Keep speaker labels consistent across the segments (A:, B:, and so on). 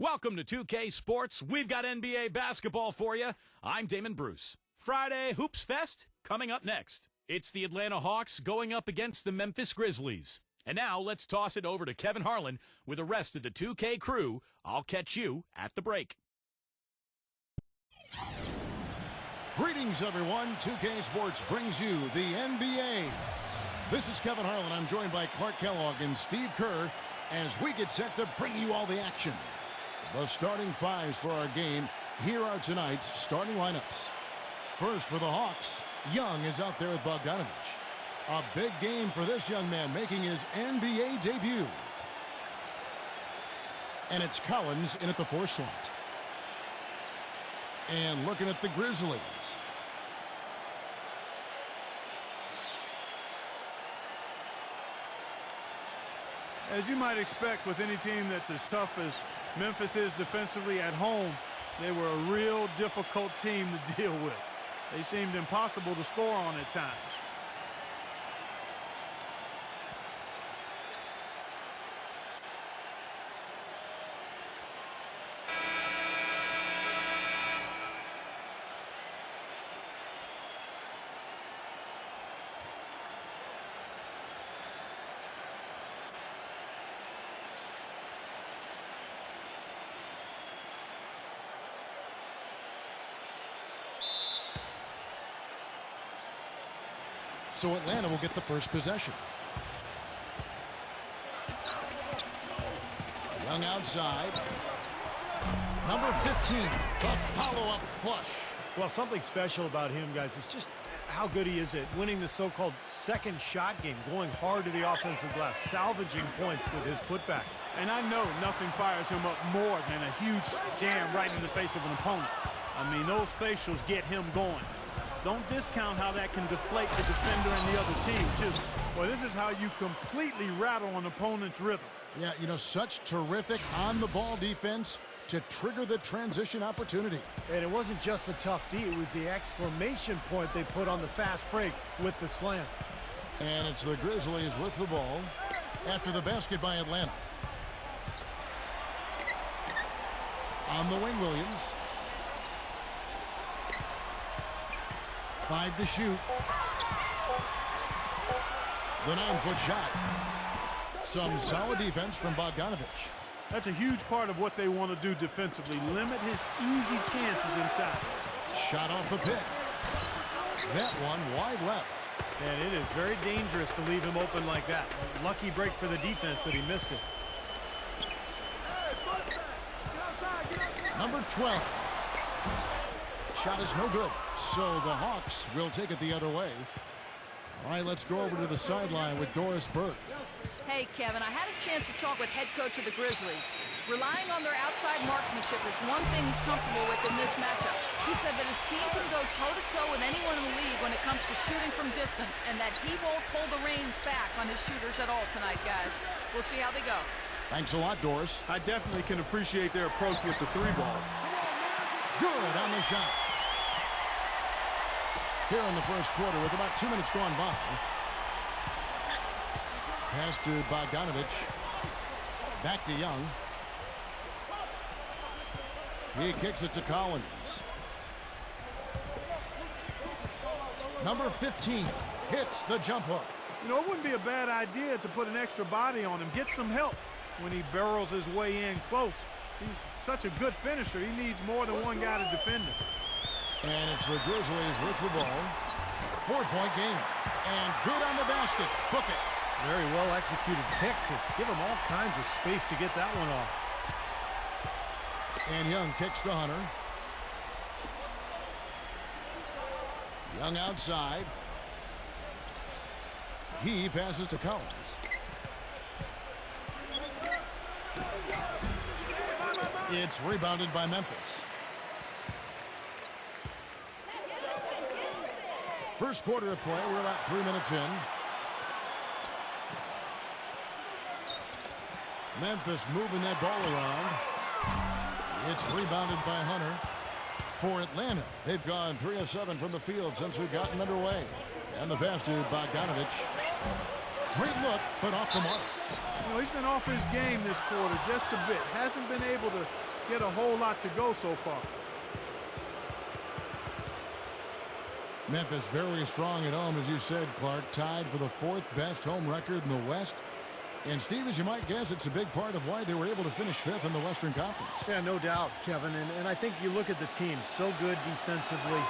A: Welcome to 2K Sports. We've got NBA basketball for you. I'm Damon Bruce. Friday Hoops Fest coming up next. It's the Atlanta Hawks going up against the Memphis Grizzlies. And now let's toss it over to Kevin Harlan with the rest of the 2K crew. I'll catch you at the break.
B: Greetings, everyone. 2K Sports brings you the NBA. This is Kevin Harlan. I'm joined by Clark Kellogg and Steve Kerr as we get set to bring you all the action. The starting fives for our game. Here are tonight's starting lineups. First for the Hawks, Young is out there with Bogdanovich. A big game for this young man making his NBA debut. And it's Collins in at the 4 slot. And looking at the Grizzlies.
C: As you might expect with any team that's as tough as Memphis is defensively at home, they were a real difficult team to deal with. They seemed impossible to score on at times.
B: So Atlanta will get the first possession. Young outside. Number 15, the follow-up flush.
D: Well, something special about him, guys, is just how good he is at winning the so-called second shot game, going hard to the offensive glass, salvaging points with his putbacks.
C: And I know nothing fires him up more than a huge jam right in the face of an opponent. I mean, those facials get him going. Don't discount how that can deflate the defender and the other team, too. Well, this is how you completely rattle an opponent's rhythm.
B: Yeah, you know, such terrific on-the-ball defense to trigger the transition opportunity.
D: And it wasn't just the tough D, it was the exclamation point they put on the fast break with the slam.
B: And it's the Grizzlies with the ball after the basket by Atlanta. On the wing, Williams. 5 to shoot. The 9-foot shot. Some solid defense from Bogdanovich.
C: That's a huge part of what they want to do defensively. Limit his easy chances inside.
B: Shot off the pick. That one wide left.
D: And it is very dangerous to leave him open like that. Lucky break for the defense that he missed it.
B: Number 12. Shot is no good. So the Hawks will take it the other way. All right, let's go over to the sideline with Doris Burke.
E: Hey, Kevin, I had a chance to talk with head coach of the Grizzlies. Relying on their outside marksmanship is one thing he's comfortable with in this matchup. He said that his team can go toe-to-toe with anyone in the league when it comes to shooting from distance, and that he won't pull the reins back on his shooters at all tonight, guys. We'll see how they go.
B: Thanks a lot, Doris.
C: I definitely can appreciate their approach with the 3-ball.
B: Good on the shot. Here in the first quarter with about 2 minutes gone by. Pass to Bogdanovich. Back to Young. He kicks it to Collins. Number 15 hits the jump hook.
C: You know, it wouldn't be a bad idea to put an extra body on him. Get some help when he barrels his way in close. He's such a good finisher. He needs more than one guy to defend him.
B: And it's the Grizzlies with the ball. 4-point game. And good on the basket. Book it.
D: Very well executed pick to give him all kinds of space to get that one off.
B: And Young kicks to Hunter. Young outside. He passes to Collins. It's rebounded by Memphis. First quarter of play, we're about 3 minutes in. Memphis moving that ball around. It's rebounded by Hunter. For Atlanta, they've gone 3 of 7 from the field since we've gotten underway. And the pass to Bogdanovich. Great look, but off the mark.
C: You know, he's been off his game this quarter just a bit. Hasn't been able to Yet a whole lot to go so far.
B: Memphis very strong at home, as you said, Clark. Tied for the 4th best home record in the West. And, Steve, as you might guess, it's a big part of why they were able to finish 5th in the Western Conference.
D: Yeah, no doubt, Kevin. And I think you look at the team, so good defensively,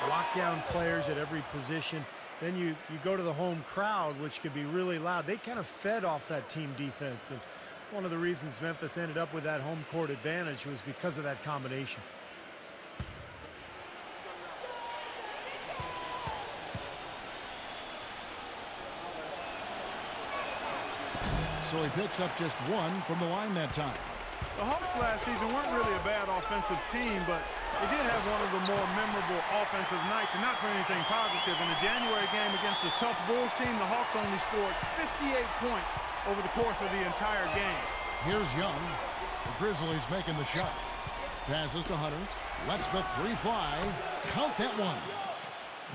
D: lock down players at every position. Then you go to the home crowd, which could be really loud. They kind of fed off that team defense. And one of the reasons Memphis ended up with that home court advantage was because of that combination.
B: So he picks up just 1 from the line that time.
C: The Hawks last season weren't really a bad offensive team, but they did have one of the more memorable offensive nights, and not for anything positive. In the January game against the tough Bulls team, the Hawks only scored 58 points over the course of the entire game.
B: Here's Young. The Grizzlies making the shot. Passes to Hunter. Lets the 3 fly. Count that one.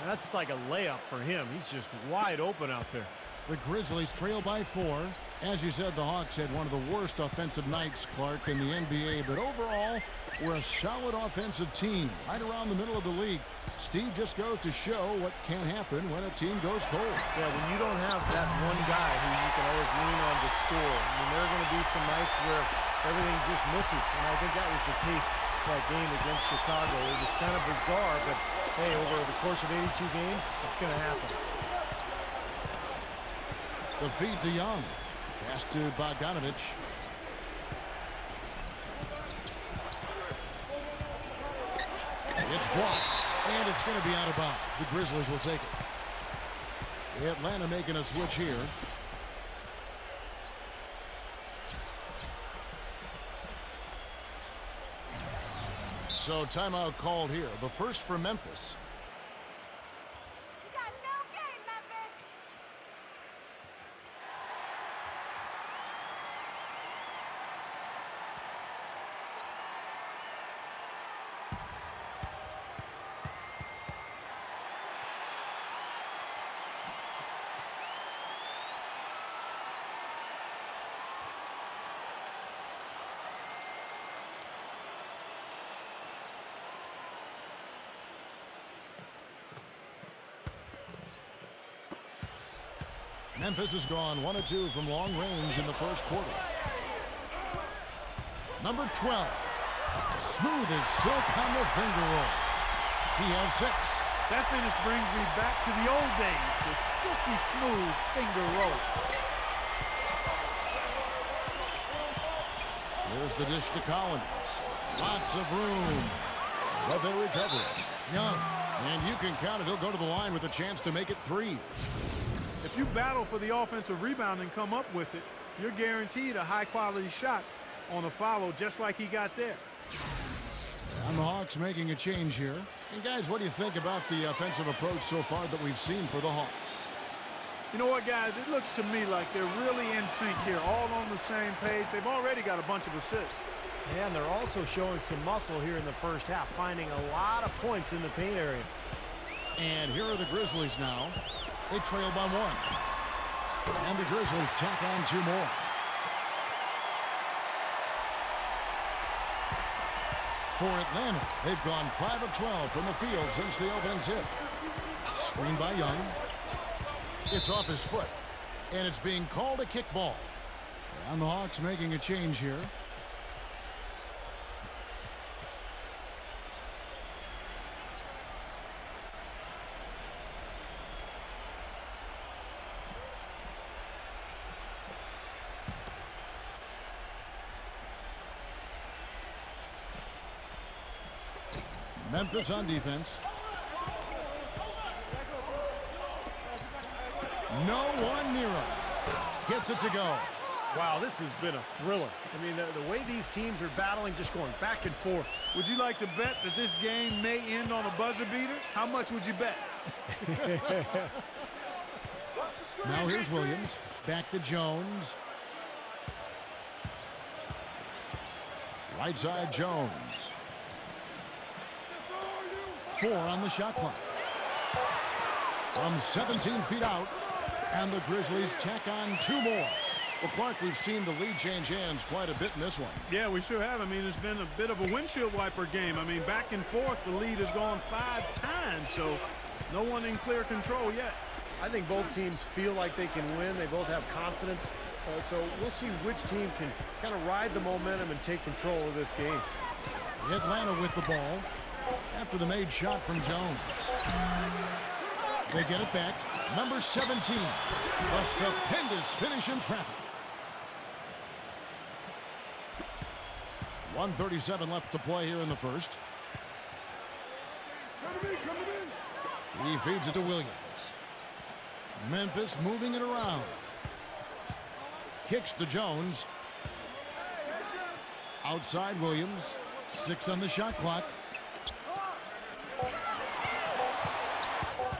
D: That's like a layup for him. He's just wide open out there.
B: The Grizzlies trail by 4. As you said, the Hawks had one of the worst offensive nights, Clark, in the NBA. But overall, we're a solid offensive team right around the middle of the league. Steve just goes to show what can happen when a team goes cold.
D: Yeah, when you don't have that one guy who you can always lean on to score, I mean, there are going to be some nights where everything just misses. And I think that was the case that game against Chicago. It was kind of bizarre, but hey, over the course of 82 games, it's going to happen.
B: The feed to Young. Pass to Bogdanovich. It's blocked, and it's going to be out of bounds. The Grizzlies will take it. Atlanta making a switch here. So timeout called here. The first for Memphis. Memphis has gone 1 of 2 from long range in the first quarter. Number 12. Smooth as silk on the finger roll. He has 6.
C: That finish brings me back to the old days, the silky smooth finger roll.
B: Here's the dish to Collins. Lots of room. But they recover it. Young. And you can count it. He'll go to the line with a chance to make it 3.
C: If you battle for the offensive rebound and come up with it, you're guaranteed a high-quality shot on a follow just like he got there.
B: And the Hawks making a change here. And, guys, what do you think about the offensive approach so far that we've seen for the Hawks?
C: You know what, guys? It looks to me like they're really in sync here, all on the same page. They've already got a bunch of assists.
D: And they're also showing some muscle here in the first half, finding a lot of points in the paint area.
B: And here are the Grizzlies now. They trail by 1. And the Grizzlies tack on 2 more. For Atlanta, they've gone 5 of 12 from the field since the opening tip. Screen by Young. It's off his foot. And it's being called a kickball. And the Hawks making a change here. Memphis on defense. No one near him. Gets it to go.
D: Wow, this has been a thriller. I mean, the way these teams are battling, just going back and forth.
C: Would you like to bet that this game may end on a buzzer beater? How much would you bet?
B: Now here's Williams. Back to Jones. Right side Jones. 4 on the shot clock. From 17 feet out. And the Grizzlies tack on 2 more. Well, Clark, we've seen the lead change hands quite a bit in this one.
C: Yeah, we sure have. I mean, it's been a bit of a windshield wiper game. I mean, back and forth, the lead has gone 5 times, so no one in clear control yet.
D: I think both teams feel like they can win. They both have confidence. So we'll see which team can kind of ride the momentum and take control of this game.
B: Atlanta with the ball after the made shot from Jones. They get it back. Number 17. A stupendous finish in traffic. 1:37 left to play here in the first. He feeds it to Williams. Memphis moving it around. Kicks to Jones. Outside Williams. 6 on the shot clock.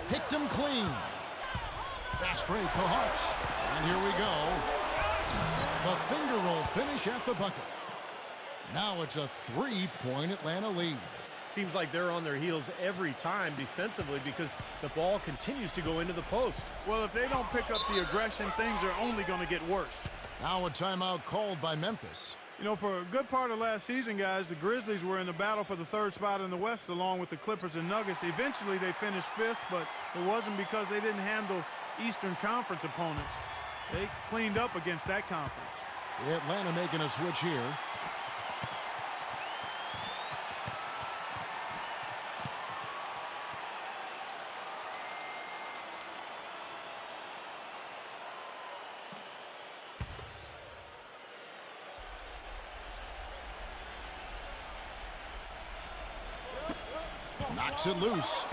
B: Picked him clean. Fast break for HAWKS. And here we go. The finger roll finish at the bucket. Now it's a 3-point Atlanta lead.
D: Seems like they're on their heels every time defensively because the ball continues to go into the post.
C: Well, if they don't pick up the aggression, things are only going to get worse.
B: Now a timeout called by Memphis.
C: You know, for a good part of last season, guys, the Grizzlies were in the battle for the 3rd spot in the West along with the Clippers and Nuggets. Eventually, they finished 5th, but it wasn't because they didn't handle Eastern Conference opponents. They cleaned up against that conference.
B: Atlanta making a switch here. Knocks it loose.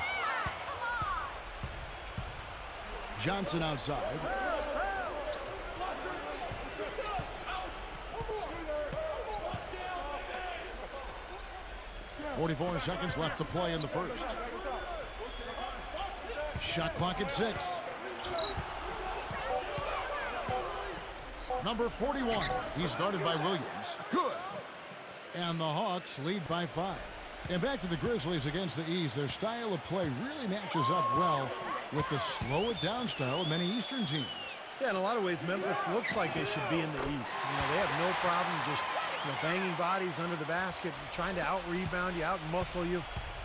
B: Johnson outside. .44 seconds left to play in the first. Shot clock at 6. Number 41. He's guarded by Williams. Good. And the HAWKS lead by 5. And back to the Grizzlies against the East. Their style of play really matches up well with the slow it down style of many Eastern teams.
D: Yeah, in a lot of ways, Memphis looks like they should be in the East. You know, they have no problem just banging bodies under the basket, trying to out-rebound you, out-muscle you.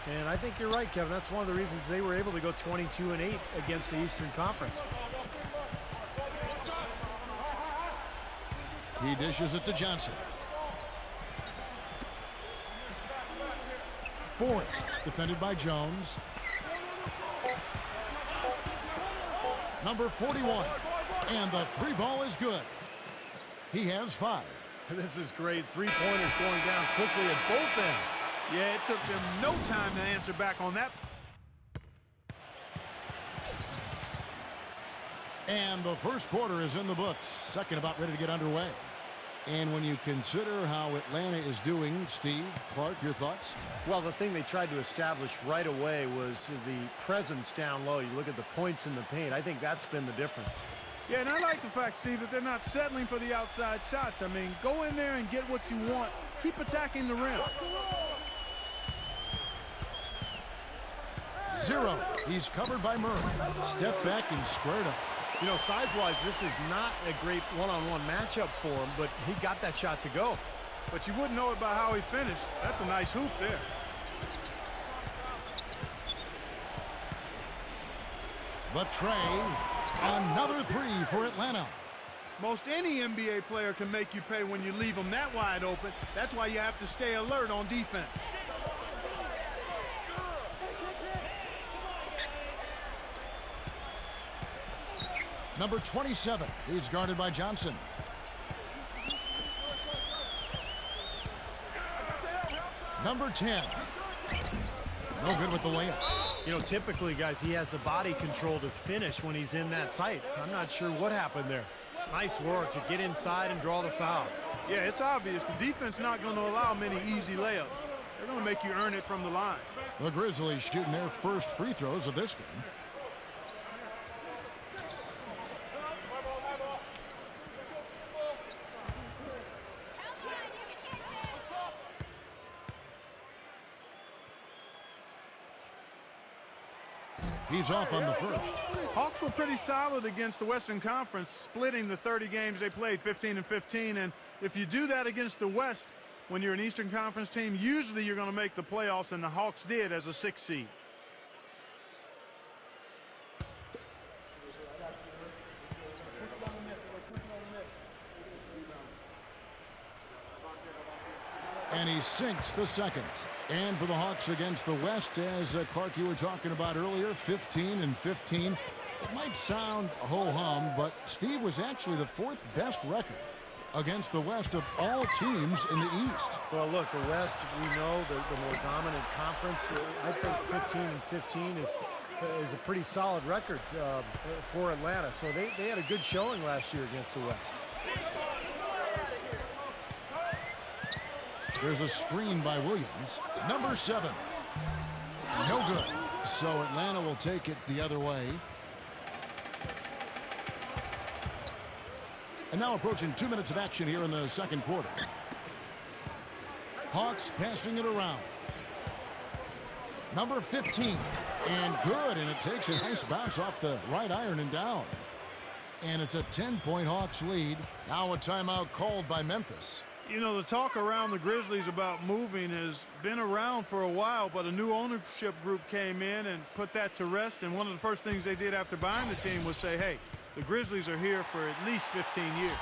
D: And I think you're right, Kevin. That's one of the reasons they were able to go 22-8 against the Eastern Conference.
B: He dishes it to Johnson. Forrest, defended by Jones. Number 41. And the 3 ball is good. He has 5.
D: This is great. 3-pointers going down quickly at both ends.
C: Yeah, it took them no time to answer back on that.
B: And the first quarter is in the books. Second about ready to get underway. And when you consider how Atlanta is doing, Steve, Clark, your thoughts?
D: Well, the thing they tried to establish right away was the presence down low. You look at the points in the paint. I think that's been the difference.
C: Yeah, and I like the fact, Steve, that they're not settling for the outside shots. I mean, go in there and get what you want. Keep attacking the rim.
B: 0. He's covered by Murray. Step back and squared up.
D: You know, size-wise, this is not a great one-on-one matchup for him, but he got that shot to go.
C: But you wouldn't know it by how he finished. That's a nice hoop there.
B: The tray. Another 3 for Atlanta.
C: Most any NBA player can make you pay when you leave them that wide open. That's why you have to stay alert on defense.
B: Number 27. He's guarded by Johnson. Number 10. No good with the layup.
D: You know, typically, guys, he has the body control to finish when he's in that tight. I'm not sure what happened there. Nice work to get inside and draw the foul.
C: Yeah, it's obvious. The defense not going to allow many easy layups. They're going to make you earn it from the line.
B: The Grizzlies shooting their first free throws of this game. He's off on the first.
C: Hawks were pretty solid against the Western Conference, splitting the 30 games they played, 15 and 15. And if you do that against the West, when you're an Eastern Conference team, usually you're going to make the playoffs, and the Hawks did as a 6th seed.
B: And he sinks the second. And for the Hawks against the West, as Clark, you were talking about earlier, 15 and 15. It might sound ho-hum, but Steve was actually the 4th best record against the West of all teams in the East.
D: Well, look, the West, we know, the more dominant conference. I think 15 and 15 is a pretty solid record for Atlanta. So they had a good showing last year against the West.
B: There's a screen by Williams. Number 7. No good. So Atlanta will take it the other way. And now approaching 2 minutes of action here in the second quarter. Hawks passing it around. Number 15. And good. And it takes a nice bounce off the right iron and down. And it's a 10-point Hawks lead. Now a timeout called by Memphis.
C: You know, the talk around the Grizzlies about moving has been around for a while, but a new ownership group came in and put that to rest. And one of the first things they did after buying the team was say, hey, the Grizzlies are here for at least 15 years.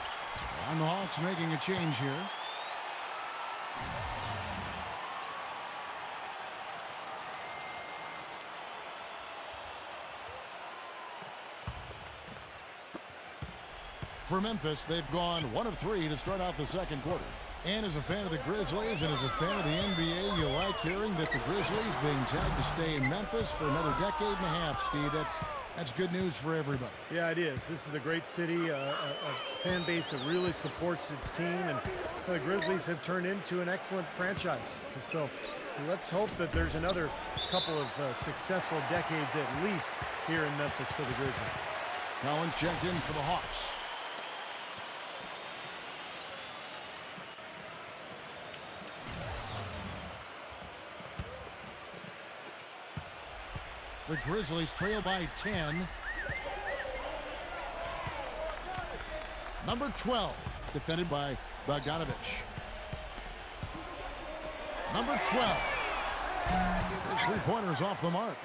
B: And the Hawks making a change here. For Memphis, they've gone 1 of 3 to start out the second quarter. And as a fan of the Grizzlies and as a fan of the NBA, you like hearing that the Grizzlies being tagged to stay in Memphis for another decade and a half, Steve. That's good news for everybody.
D: Yeah, it is. This is a great city, a fan base that really supports its team, and the Grizzlies have turned into an excellent franchise. So let's hope that there's another couple of successful decades at least here in Memphis for the Grizzlies.
B: Collins checked in for the Hawks. The Grizzlies trail by 10. Number 12, defended by Bogdanovich. Number 12. His three-pointers off the mark.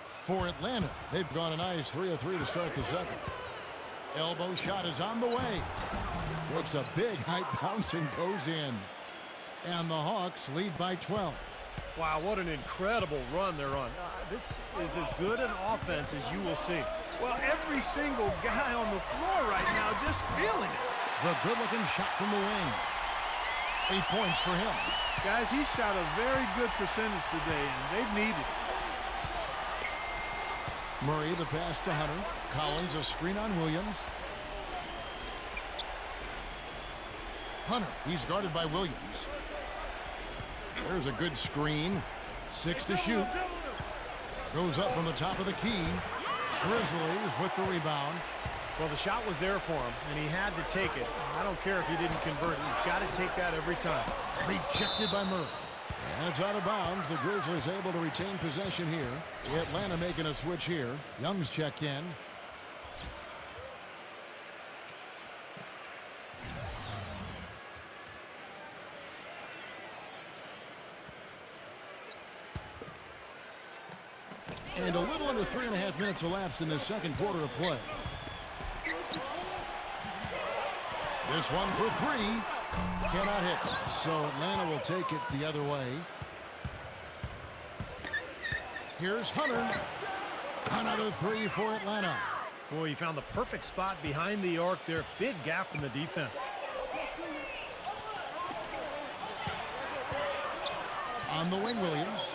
B: For Atlanta, they've gone a nice 3 of 3 to start the second. Elbow shot is on the way. Takes a big high bounce and goes in. And the Hawks lead by 12.
D: Wow, what an incredible run they're on. This is as good an offense as you will see.
C: Well, every single guy on the floor right now just feeling it.
B: The good-looking shot from the wing. 8 points for him.
C: Guys, he shot a very good percentage today, and they've needed it.
B: Murray, the pass to Hunter. Collins, a screen on Williams. Hunter, he's guarded by Williams. There's a good screen. 6 to shoot. Goes up from the top of the key. Grizzlies with the rebound.
D: Well, the shot was there for him, and he had to take it. I don't care if he didn't convert it. He's got to take that every time.
B: Rejected by Murray. And it's out of bounds. The Grizzlies able to retain possession here. Atlanta making a switch here. Young's checked in. And a little under 3.5 minutes elapsed in this second quarter of play. This one for 3. Cannot hit. So Atlanta will take it the other way. Here's Hunter. Another 3 for Atlanta.
D: Boy, he found the perfect spot behind the arc there. Big gap in the defense.
B: On the wing, Williams.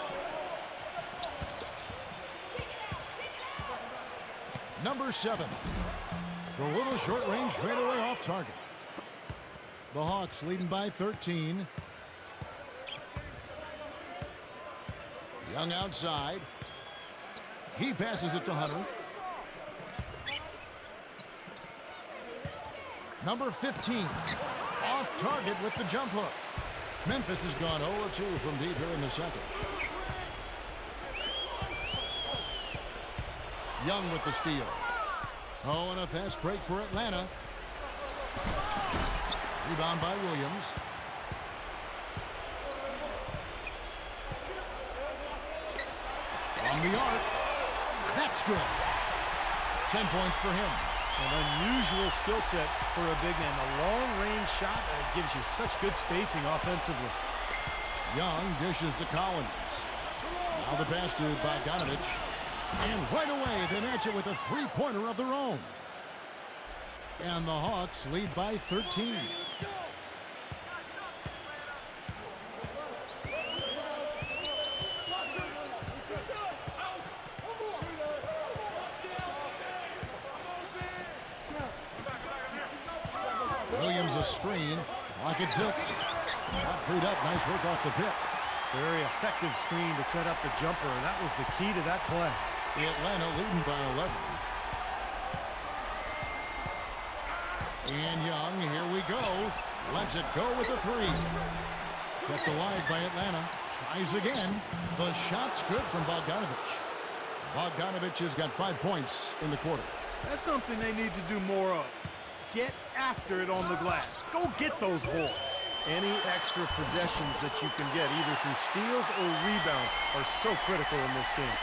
B: Number 7. The little short-range fadeaway off target. The Hawks leading by 13. Young outside. He passes it to Hunter. Number 15. Off target with the jump hook. Memphis has gone 0-2 from deep here in the second. Young with the steal. Oh, and a fast break for Atlanta. Rebound by Williams. From the arc. That's good. 10 points for him.
D: An unusual skill set for a big man. A long-range shot that gives you such good spacing offensively.
B: Young dishes to Collins. Now the pass to Bogdanovich. And right away, they match it with a three-pointer of their own. And the Hawks lead by 13. Williams a screen. Lock at 6. Not freed up. Nice work off the pick.
D: Very effective screen to set up the jumper. And that was the key to that play.
B: Atlanta leading by 11. And Young, here we go. Lets it go with a three. Kept alive by Atlanta. Tries again. The shot's good from Bogdanovich. Bogdanovich has got 5 points in the quarter.
C: That's something they need to do more of. Get after it on the glass. Go get those boards.
D: Any extra possessions that you can get, either through steals or rebounds, are so critical in this game.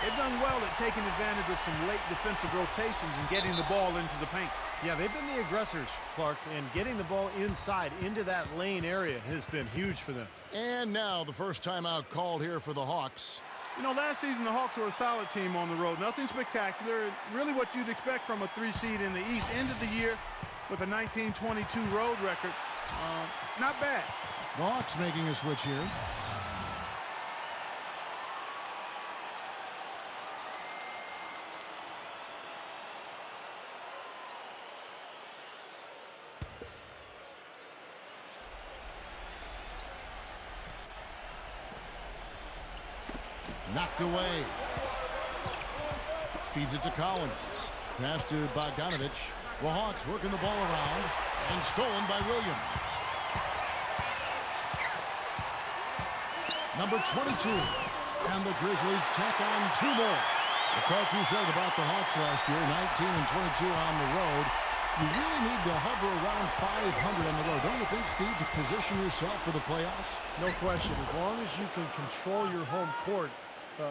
C: They've done well at taking advantage of some late defensive rotations and getting the ball into the paint.
D: Yeah, they've been the aggressors, Clark, and getting the ball inside into that lane area has been huge for them.
B: And now the first timeout called here for the Hawks.
C: You know, last season the Hawks were a solid team on the road. Nothing spectacular. Really what you'd expect from a 3 seed in the East. Ended the year with a 19-22 road record. Not bad.
B: The Hawks making a switch here. Knocked away. Feeds it to Collins. Pass to Bogdanovich. The Hawks working the ball around. And stolen by Williams. Number 22. And the Grizzlies tack on 2 more. The Clark, you said about the Hawks last year, 19 and 22 on the road. You really need to hover around 500 on the road. Don't you think, Steve, to position yourself for the playoffs?
D: No question. As long as you can control your home court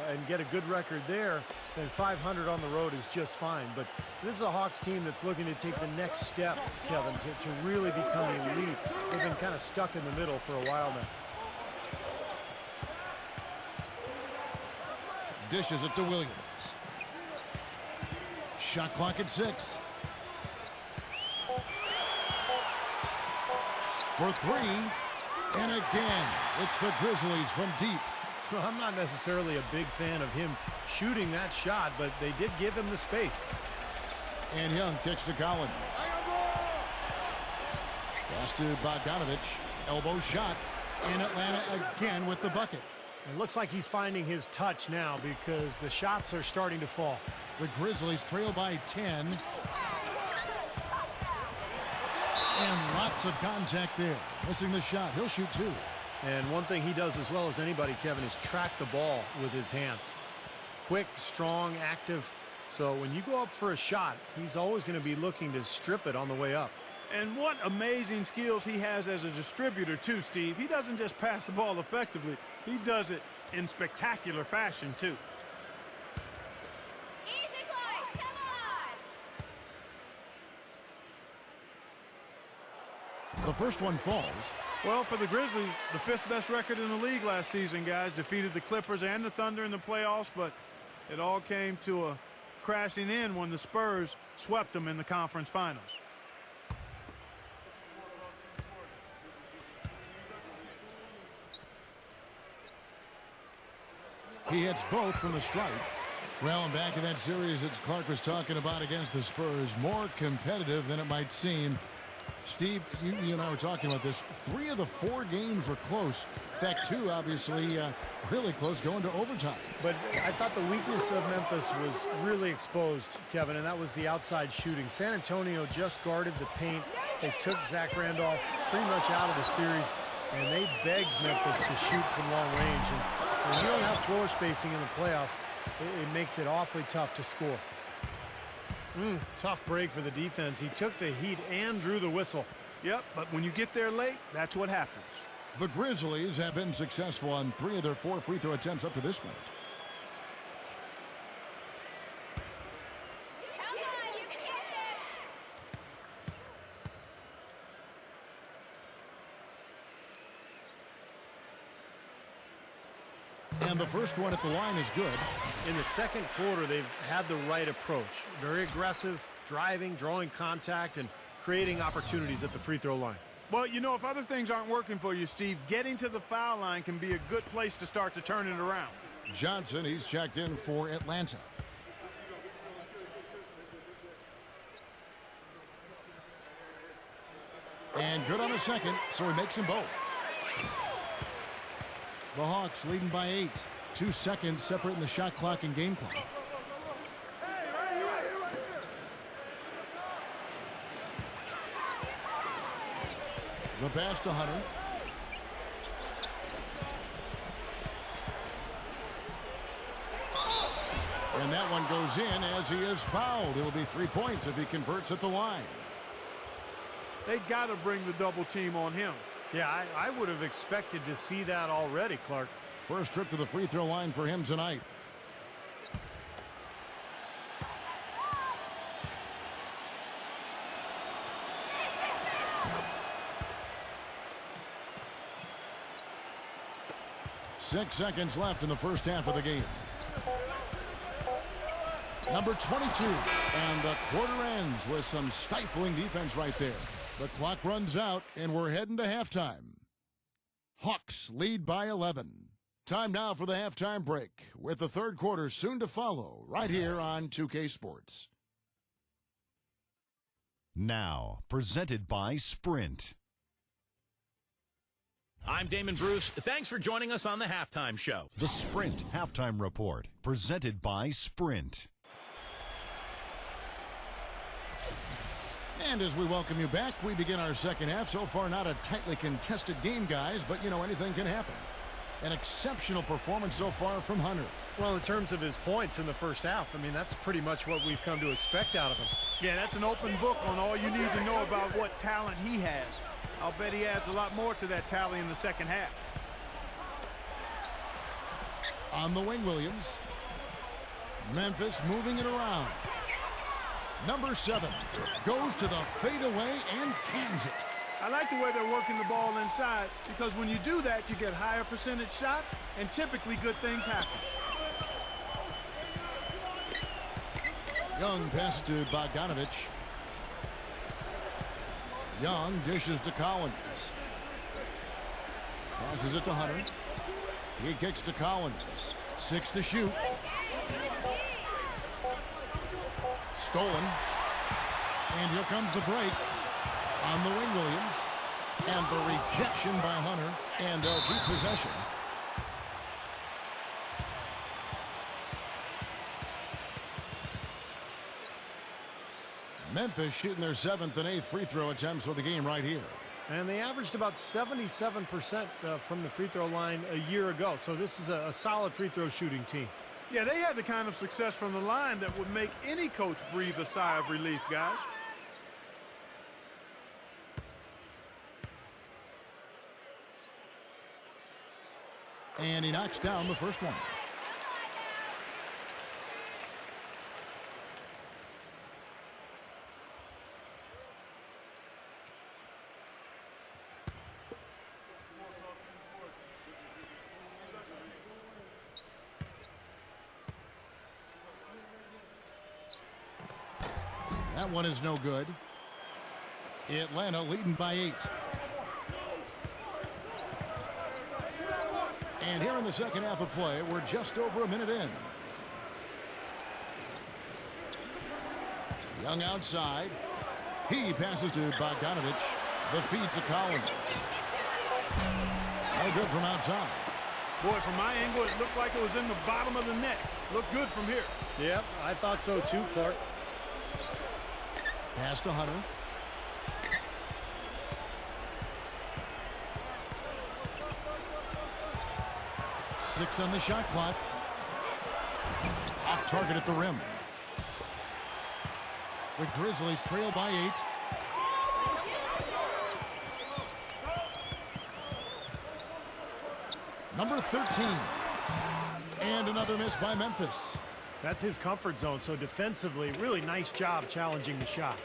D: and get a good record there, then 500 on the road is just fine. But this is a Hawks team that's looking to take the next step, Kevin, to really become elite. They've been kind of stuck in the middle for a while now.
B: Dishes it to Williams. Shot clock at 6. For 3. And again, it's the Grizzlies from deep.
D: Well, I'm not necessarily a big fan of him shooting that shot, but they did give him the space.
B: And Young kicks to Collins. Pass to Bogdanovich. Elbow shot. And Atlanta again with the bucket.
D: It looks like he's finding his touch now because the shots are starting to fall.
B: The Grizzlies trail by 10. And lots of contact there. Missing the shot. He'll shoot 2.
D: And one thing he does as well as anybody, Kevin, is track the ball with his hands. Quick, strong, active. So when you go up for a shot, he's always going to be looking to strip it on the way up.
C: And what amazing skills he has as a distributor, too, Steve. He doesn't just pass the ball effectively. He does it in spectacular fashion, too.
F: Easy play, come on!
B: The first one falls.
C: Well, for the Grizzlies, the 5th best record in the league last season, guys. Defeated the Clippers and the Thunder in the playoffs, but it all came to a crashing in when the Spurs swept them in the conference finals.
B: He hits both from the stripe. Well, and back in that series that Clark was talking about against the Spurs, more competitive than it might seem. Steve, you and I were talking about this. 3 of the 4 games were close. In fact, 2 obviously really close, going to overtime.
D: But I thought the weakness of Memphis was really exposed, Kevin, and that was the outside shooting. San Antonio just guarded the paint. They took Zach Randolph pretty much out of the series, and they begged Memphis to shoot from long range. And when you don't have floor spacing in the playoffs, it makes it awfully tough to score. Tough break for the defense. He took the heat and drew the whistle.
C: Yep, but when you get there late, that's what happens.
B: The Grizzlies have been successful on 3 of their 4 free throw attempts up to this point.
F: Come on, you can hit this.
B: And the first one at the line is good.
D: In the second quarter, they've had the right approach. Very aggressive, driving, drawing contact, and creating opportunities at the free throw line.
C: Well, you know, if other things aren't working for you, Steve, getting to the foul line can be a good place to start to turn it around.
B: Johnson, he's checked in for Atlanta. And good on the second, so he makes them both. The Hawks leading by 8. 2 seconds separating the shot clock and game clock. The pass to Hunter. And that one goes in as he is fouled. It will be 3 points if he converts at the line.
C: They got to bring the double team on him.
D: Yeah, I would have expected to see that already, Clark.
B: First trip to the free throw line for him tonight. Six seconds left in the first half of the game. Number 22. And the quarter ends with some stifling defense right there. The clock runs out, and we're heading to halftime. Hawks lead by 11. Time now for the halftime break, with the third quarter soon to follow, right here on 2K Sports.
G: Now, presented by Sprint.
A: I'm Damon Bruce. Thanks for joining us on the Halftime Show.
G: The Sprint Halftime Report, presented by Sprint.
B: And as we welcome you back, we begin our second half. So far, not a tightly contested game, guys, but, you know, anything can happen. An exceptional performance so far from Hunter.
D: Well, in terms of his points in the first half, I mean, that's pretty much what we've come to expect out of him.
C: Yeah, that's an open book on all you need to know about what talent he has. I'll bet he adds a lot more to that tally in the second half.
B: On the wing, Williams. Memphis moving it around. Number 7 goes to the fadeaway and cans it.
C: I like the way they're working the ball inside, because when you do that, you get higher percentage shots, and typically good things happen.
B: Young passes to Bogdanovich. Young dishes to Collins. Passes it to Hunter. He kicks to Collins. 6 to shoot. Stolen. And here comes the break. On the wing, Williams. And the rejection by Hunter. And they'll keep possession. Memphis shooting their 7th and 8th free throw attempts for the game right here.
D: And they averaged about 77% from the free throw line a year ago. So this is a solid free throw shooting team.
C: Yeah, they had the kind of success from the line that would make any coach breathe a sigh of relief, guys.
B: And he knocks down the first one. That one is no good. Atlanta leading by 8. And here in the second half of play, we're just over a minute in. Young outside. He passes to Bogdanovich. The feed to Collins. No good from outside.
C: Boy, from my angle, it looked like it was in the bottom of the net. Looked good from here.
D: Yep, I thought so too, Clark.
B: Pass to Hunter. Six on the shot clock. target at the rim. The Grizzlies trail by 8. Number 13. And another miss by Memphis.
D: That's his comfort zone, so defensively, really nice job challenging the shot.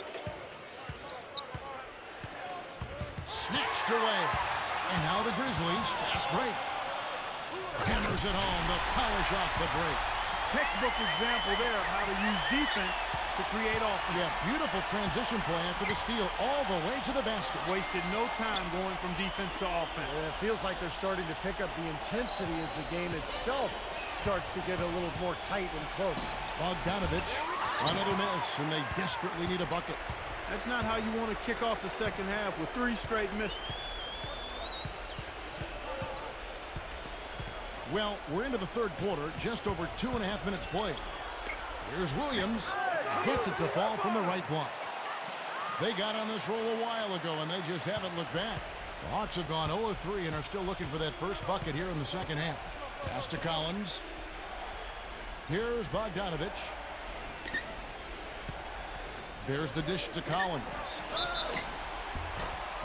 B: Snatched away. And now the Grizzlies, fast break. Hammers it home to polish off the break.
C: Textbook example there of how to use defense to create offense.
B: Yeah, beautiful transition play after the steal all the way to the basket.
C: Wasted no time going from defense to offense.
D: It feels like they're starting to pick up the intensity as the game itself starts to get a little more tight and close.
B: Bogdanovich, another miss, and they desperately need a bucket.
C: That's not how you want to kick off the second half with 3 straight misses.
B: Well, we're into the third quarter, just over 2.5 minutes played. Here's Williams, gets it to fall from the right block. They got on this roll a while ago, and they just haven't looked back. The Hawks have gone 0-3 and are still looking for that first bucket here in the second half. Pass to Collins. Here's Bogdanovich. There's the dish to Collins.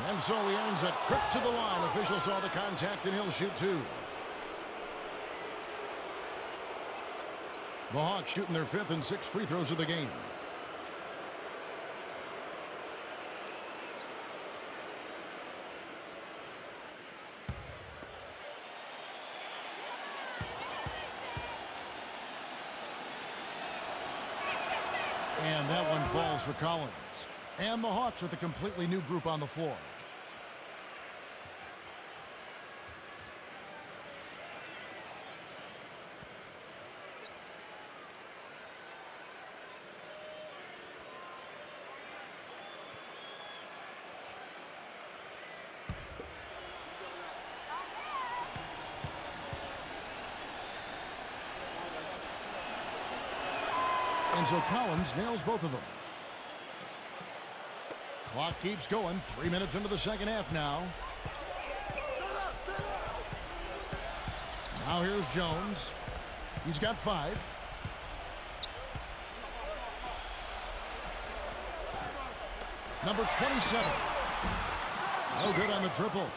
B: And so he earns a trip to the line. Official saw the contact, and he'll shoot 2. The Hawks shooting their 5th and 6th free throws of the game. And that one falls for Collins. And the Hawks with a completely new group on the floor. And so Collins nails both of them. Clock keeps going. 3 minutes into the second half now. Now here's Jones. He's got 5. Number 27. No good on the triple.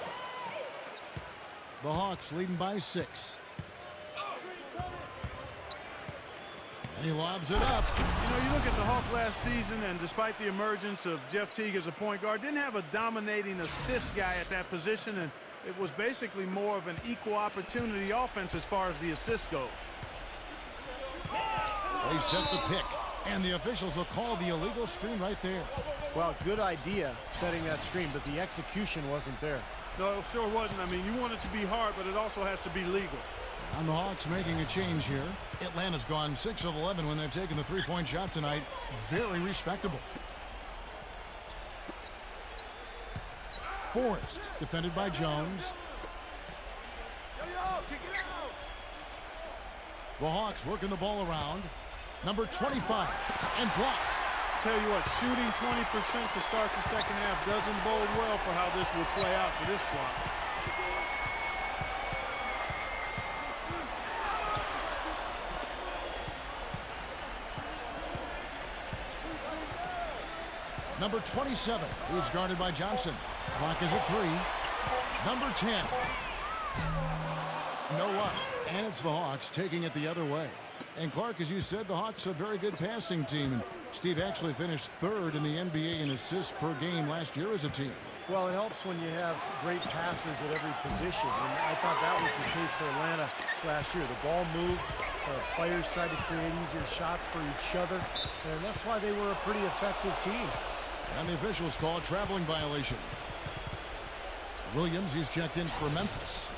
B: The Hawks leading by 6. He lobs it up.
C: You know, you look at the Hawks last season, and despite the emergence of Jeff Teague as a point guard, didn't have a dominating assist guy at that position, and it was basically more of an equal opportunity offense as far as the assists go.
B: They set the pick, and the officials will call the illegal screen right there.
D: Well, good idea setting that screen, but the execution wasn't there.
C: No, it sure wasn't. I mean, you want it to be hard, but it also has to be legal.
B: And the Hawks making a change here. Atlanta's gone 6 of 11 when they've taken the three-point shot tonight. Very respectable. Forrest, defended by Jones. The Hawks working the ball around. Number 25, and blocked.
C: Tell you what, shooting 20% to start the second half doesn't bode well for how this will play out for this squad.
B: Number 27, who's guarded by Johnson. Clock is at 3. Number 10. No luck. And it's the Hawks taking it the other way. And Clark, as you said, the Hawks a very good passing team. And Steve actually finished 3rd in the NBA in assists per game last year as a team.
D: Well, it helps when you have great passers at every position. And I thought that was the case for Atlanta last year. The ball moved. Players tried to create easier shots for each other. And that's why they were a pretty effective team.
B: And the officials call a traveling violation. Williams, he's checked in for Memphis.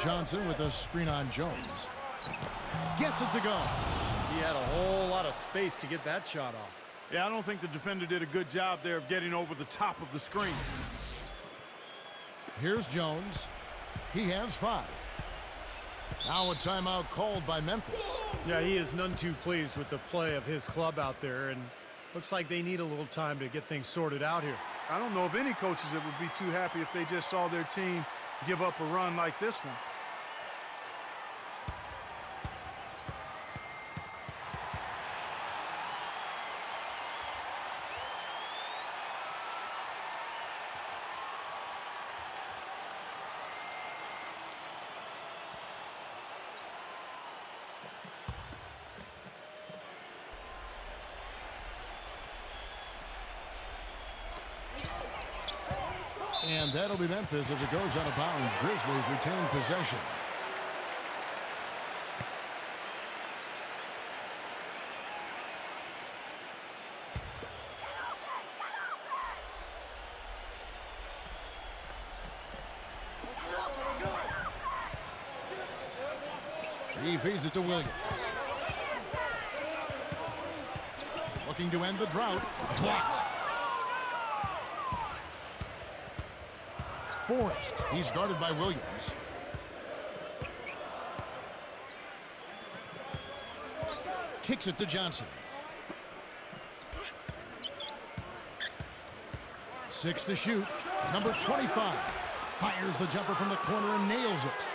B: Johnson with a screen on Jones. Gets it to go.
D: He had a whole lot of space to get that shot off.
C: Yeah, I don't think the defender did a good job there of getting over the top of the screen.
B: Here's Jones. He has 5. Now a timeout called by Memphis.
D: Yeah, he is none too pleased with the play of his club out there, and Looks like they need a little time to get things sorted out here.
C: I don't know of any coaches that would be too happy if they just saw their team give up a run like this one.
B: And that'll be Memphis as it goes out of bounds. Grizzlies retain possession. He feeds it to Williams. Looking to end the drought. Blocked. Forrest. He's guarded by Williams. Kicks it to Johnson. 6 to shoot. Number 25. Fires the jumper from the corner and nails it.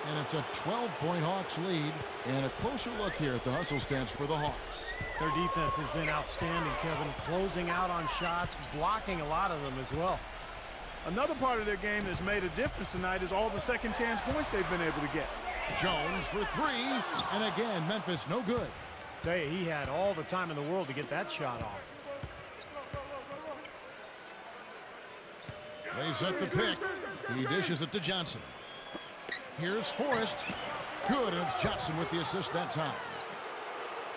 B: And it's a 12-point Hawks lead. And a closer look here at the hustle stance for the Hawks.
D: Their defense has been outstanding, Kevin. Closing out on shots, blocking a lot of them as well.
C: Another part of their game that's made a difference tonight is all the second chance points they've been able to get.
B: Jones for 3. And again, Memphis no good.
D: Tell you, he had all the time in the world to get that shot off.
B: They set the pick. He dishes it to Johnson. Here's Forrest. Good, and it's Johnson with the assist that time.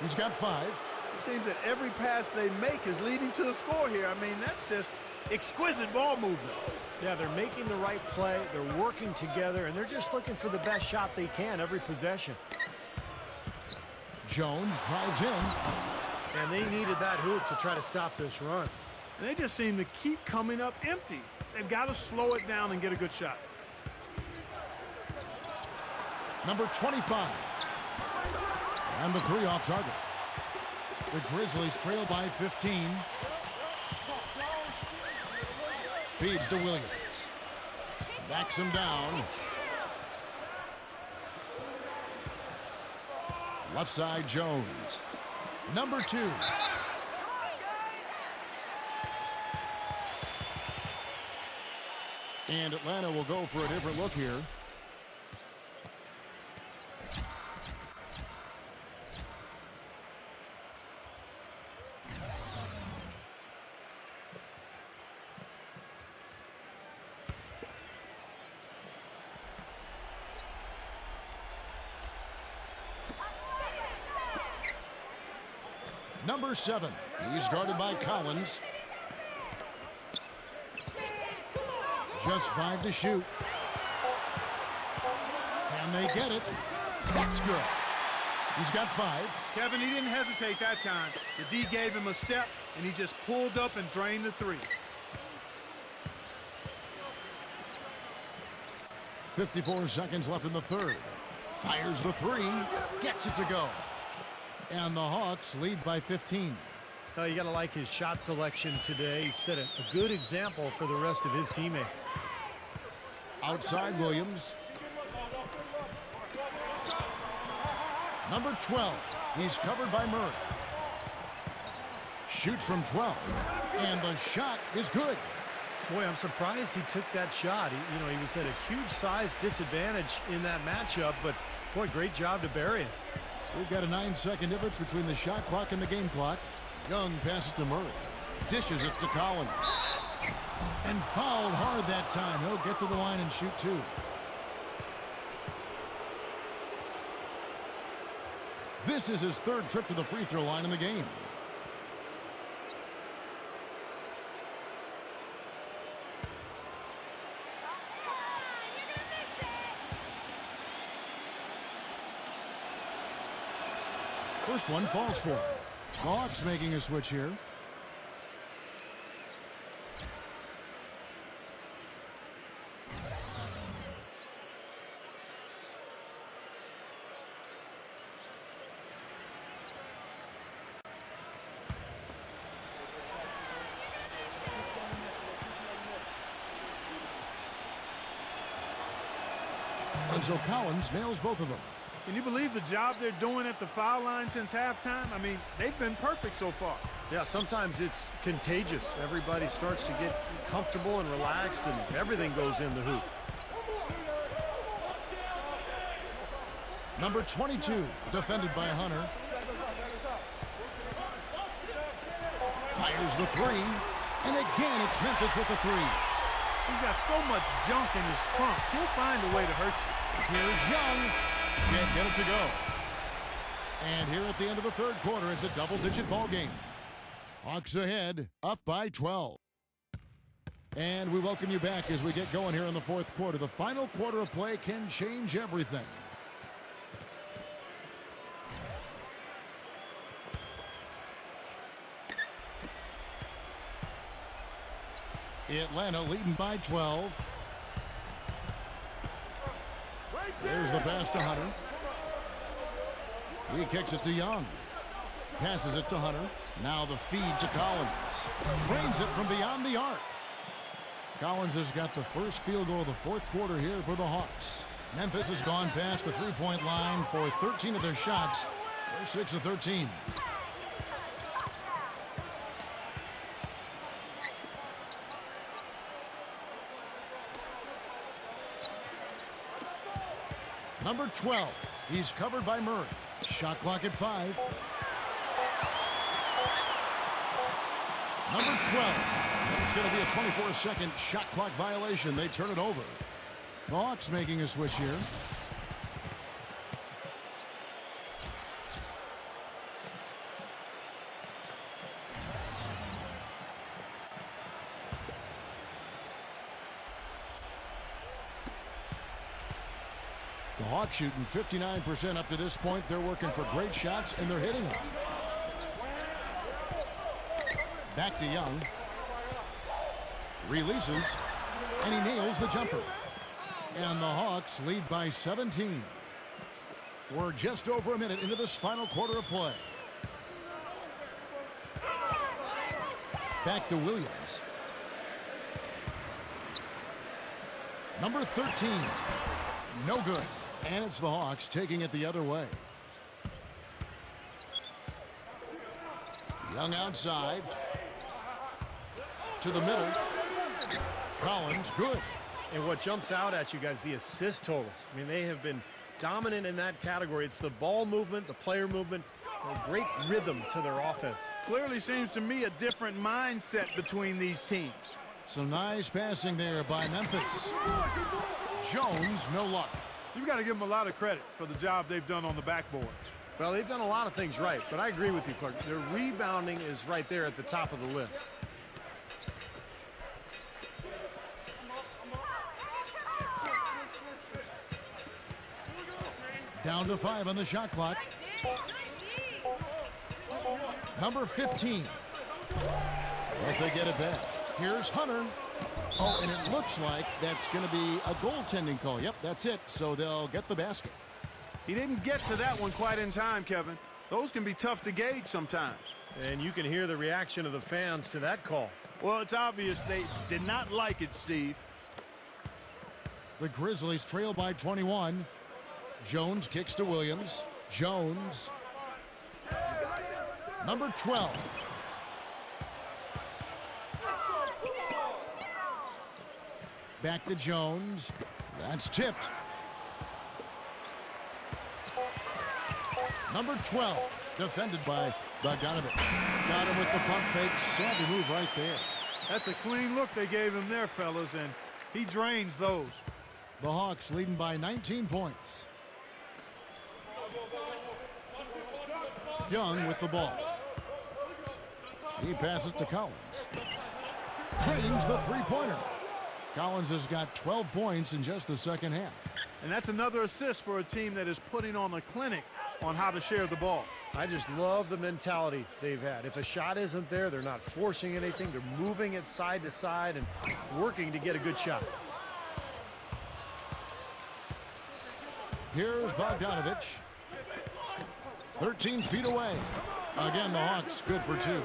B: He's got 5.
C: It seems that every pass they make is leading to a score here. I mean, that's just exquisite ball movement.
D: Yeah, they're making the right play. They're working together, and they're just looking for the best shot they can every possession.
B: Jones drives in.
D: And they needed that hoop to try to stop this run.
C: And they just seem to keep coming up empty. They've got to slow it down and get a good shot.
B: Number 25. And the 3 off target. The Grizzlies trail by 15. Feeds to Williams. Backs him down. Left side, Jones. Number 2. And Atlanta will go for a different look here. Number 7. He's guarded by Collins. Just 5 to shoot. Can they get it? That's good. He's got 5.
C: Kevin, he didn't hesitate that time. The D gave him a step, and he just pulled up and drained the 3.
B: 54 seconds left in the third. Fires the 3. Gets it to go. And the Hawks lead by 15.
D: Oh, you got to like his shot selection today. He set a good example for the rest of his teammates.
B: Outside Williams. Number 12. He's covered by Murray. Shoots from 12. And the shot is good.
D: Boy, I'm surprised he took that shot. He was at a huge size disadvantage in that matchup, but boy, great job to bury it.
B: We've got a 9-second difference between the shot clock and the game clock. Young passes to Murray. Dishes it to Collins. And fouled hard that time. He'll get to the line and shoot 2. This is his 3rd trip to the free throw line in the game. First one falls for him. Hawks making a switch here. And so Collins nails both of them.
C: Can you believe the job they're doing at the foul line since halftime? I mean, they've been perfect so far.
D: Yeah, sometimes it's contagious. Everybody starts to get comfortable and relaxed, and everything goes in the hoop.
B: Number 22, defended by Hunter. Fires the three. And again, it's Memphis with the three.
C: He's got so much junk in his trunk. He'll find a way to hurt you.
B: Here's Young. Can't get it to go. And here at the end of the third quarter, it's a double-digit ball game. Hawks ahead, up by 12. And we welcome you back as we get going here in the fourth quarter. The final quarter of play can change everything. Atlanta leading by 12. There's the pass to Hunter. He kicks it to Young. Passes it to Hunter. Now the feed to Collins. Trains it from beyond the arc. Collins has got the first field goal of the fourth quarter here for the Hawks. Memphis has gone past the three-point line for 13 of their shots. They're 6 of 13. Number 12, he's covered by Murray. Shot clock at 5. Number 12, that's going to be a 24-second shot clock violation. They turn it over. The Hawks making a switch here. The Hawks shooting 59% up to this point. They're working for great shots, and they're hitting them. Back to Young. Releases, and he nails the jumper. And the Hawks lead by 17. We're just over a minute into this final quarter of play. Back to Williams. Number 13. No good. And it's the Hawks taking it the other way. Young outside. To the middle. Collins, good.
D: And what jumps out at you guys, the assist totals. I mean, they have been dominant in that category. It's the ball movement, the player movement, a great rhythm to their offense.
C: Clearly seems to me a different mindset between these teams.
B: Some nice passing there by Memphis. Jones, no luck.
C: You've got to give them a lot of credit for the job they've done on the backboards.
D: Well, they've done a lot of things right, but I agree with you, Clark. Their rebounding is right there at the top of the list.
B: Down to 5 on the shot clock. Number 15. But they get it back. Here's Hunter. Oh, and it looks like that's going to be a goaltending call. Yep, that's it. So they'll get the basket.
C: He didn't get to that one quite in time, Kevin. Those can be tough to gauge sometimes.
D: And you can hear the reaction of the fans to that call.
C: Well, it's obvious they did not like it, Steve.
B: The Grizzlies trail by 21. Jones kicks to Williams. Jones. Number 12. Back to Jones. That's tipped. Number 12. Defended by Bogdanovich. Got him with the pump fake. Savvy move right there.
C: That's a clean look they gave him there, fellas, and he drains those.
B: The Hawks leading by 19 points. Young with the ball. He passes to Collins. Drains the three-pointer. Collins has got 12 points in just the second half.
C: And that's another assist for a team that is putting on a clinic on how to share the ball.
D: I just love the mentality they've had. If a shot isn't there, they're not forcing anything. They're moving it side to side and working to get a good shot.
B: Here's Bogdanovich. 13 feet away. Again, the Hawks good for 2.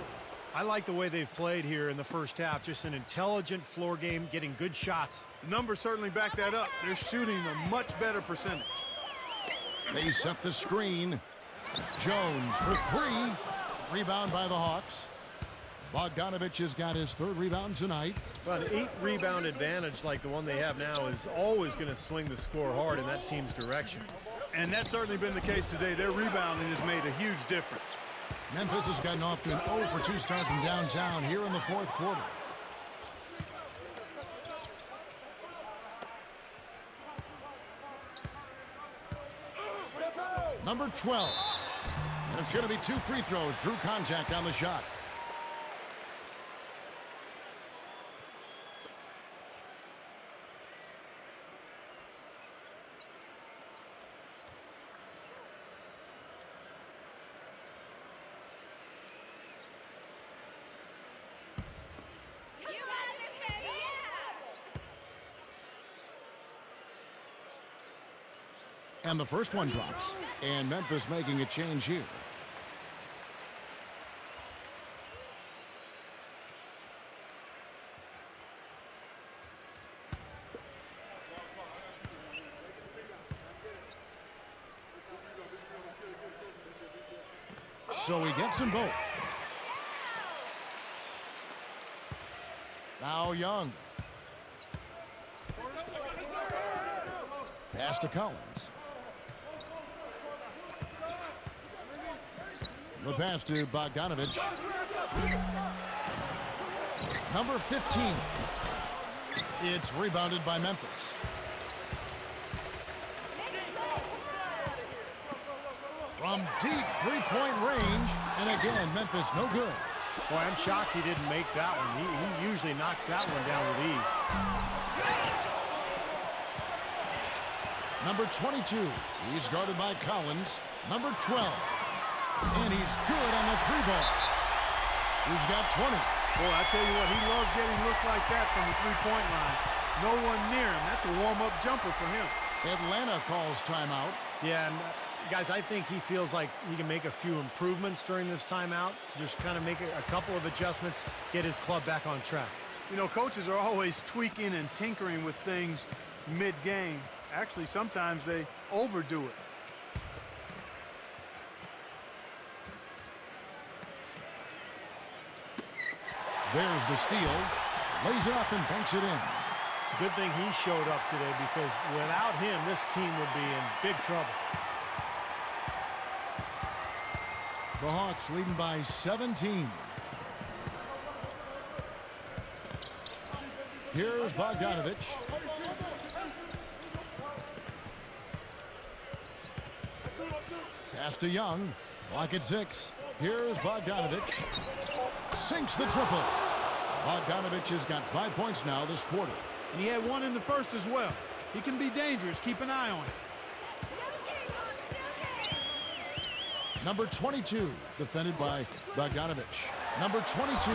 D: I like the way they've played here in the first half. Just an intelligent floor game, getting good shots.
C: The numbers certainly back that up. They're shooting a much better percentage.
B: They set the screen. Jones for three. Rebound by the Hawks. Bogdanovich has got his third rebound tonight.
D: Well, an 8-rebound advantage like the one they have now is always going to swing the score hard in that team's direction.
C: And that's certainly been the case today. Their rebounding has made a huge difference.
B: Memphis has gotten off to an 0 for 2 start from downtown here in the fourth quarter. Number 12. And it's going to be 2 free throws. Drew contact on the shot. And the first one drops. And Memphis making a change here. So he gets them both. Now Young. Pass to Collins. The pass to Bogdanovich. Number 15. It's rebounded by Memphis. From deep three-point range. And again, Memphis no good.
D: Boy, I'm shocked he didn't make that one. He usually knocks that one down with ease.
B: Number 22. He's guarded by Collins. Number 12. And he's good on the 3-ball. He's got 20.
C: Boy, I tell you what, he loves getting looks like that from the three-point line. No one near him. That's a warm-up jumper for him.
B: Atlanta calls timeout.
D: Yeah, and guys, I think he feels like he can make a few improvements during this timeout. Just kind of make a couple of adjustments, get his club back on track.
C: You know, coaches are always tweaking and tinkering with things mid-game. Actually, sometimes they overdo it.
B: There's the steal. Lays it up and banks it in.
D: It's a good thing he showed up today because without him, this team would be in big trouble.
B: The Hawks leading by 17. Here's Bogdanovich. Pass to Young. Clock at 6. Here's Bogdanovich. Sinks the triple. Bogdanovich has got 5 points now this quarter.
C: And he had one in the first as well. He can be dangerous. Keep an eye on him.
B: Number 22, defended by Bogdanovich. Number 22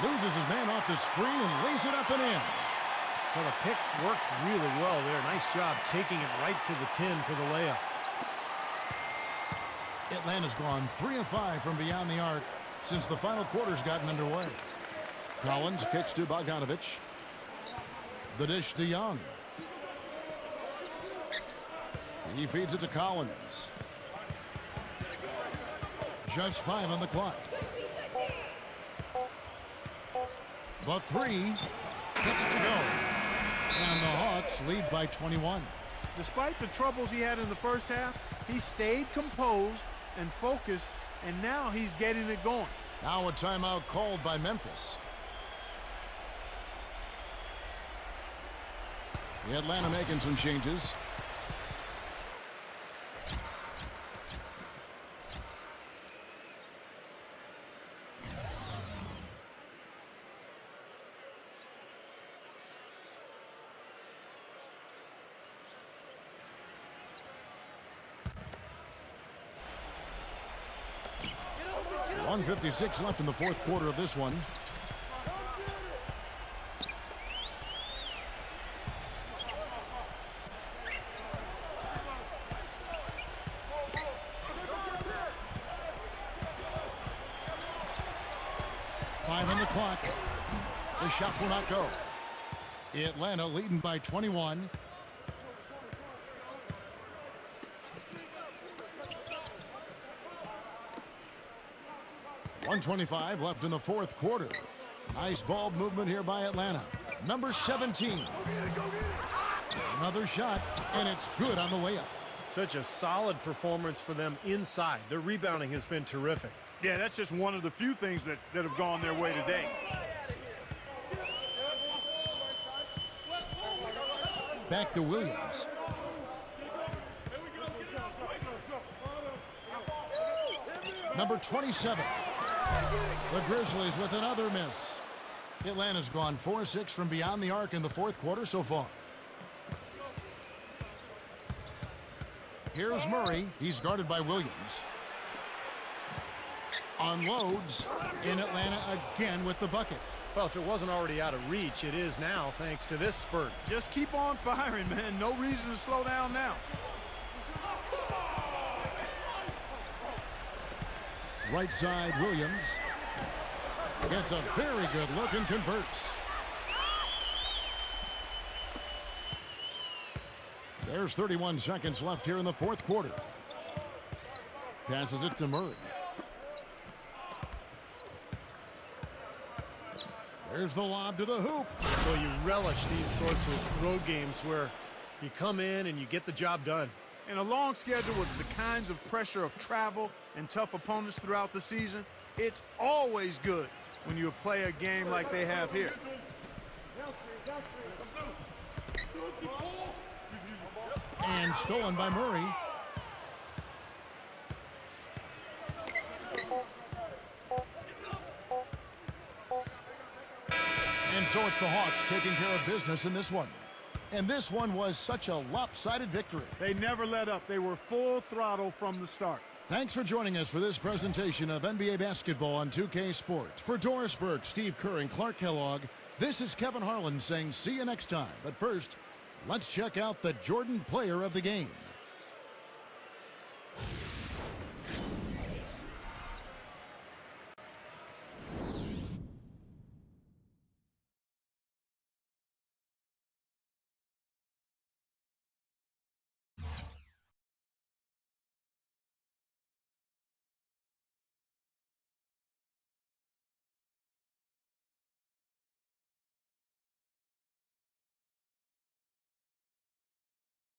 B: loses his man off the screen and lays it up and in.
D: Well, the pick worked really well there. Nice job taking it right to the 10 for the layup.
B: Atlanta's gone 3 of 5 from beyond the arc since the final quarter's gotten underway. Collins kicks to Bogdanovich. The dish to Young. He feeds it to Collins. Just 5 on the clock. The 3 gets it to go. And the Hawks lead by 21.
C: Despite the troubles he had in the first half, he stayed composed and focused, and now he's getting it going.
B: Now a timeout called by Memphis. The Atlanta making some changes. .156 left in the fourth quarter of this one. clock. The shot will not go. Atlanta leading by 21. .125 left in the fourth quarter. Nice ball movement here by Atlanta. Number 17. Another shot, and it's good on the way up.
D: Such a solid performance for them inside. Their rebounding has been terrific.
C: Yeah, that's just one of the few things that have gone their way today.
B: Back to Williams. Number 27. The Grizzlies with another miss. Atlanta's gone 4-6 from beyond the arc in the fourth quarter so far. Here's Murray. He's guarded by Williams. Unloads. In Atlanta again with the bucket.
D: Well, if it wasn't already out of reach, it is now thanks to this spurt.
C: Just keep on firing, man. No reason to slow down now.
B: Right side, Williams. Gets a very good look and converts. There's 31 seconds left here in the fourth quarter. Passes it to Murray. There's the lob to the hoop.
D: Well, you relish these sorts of road games where you come in and you get the job done.
C: In a long schedule with the kinds of pressure of travel and tough opponents throughout the season, it's always good when you play a game like they have here.
B: And stolen by Murray. And so it's the Hawks taking care of business in this one. And this one was such a lopsided victory.
C: They never let up. They were full throttle from the start.
B: Thanks for joining us for this presentation of NBA basketball on 2K Sports. For Doris Burke, Steve Kerr, and Clark Kellogg, this is Kevin Harlan saying see you next time. But first, let's check out the Jordan player of the game.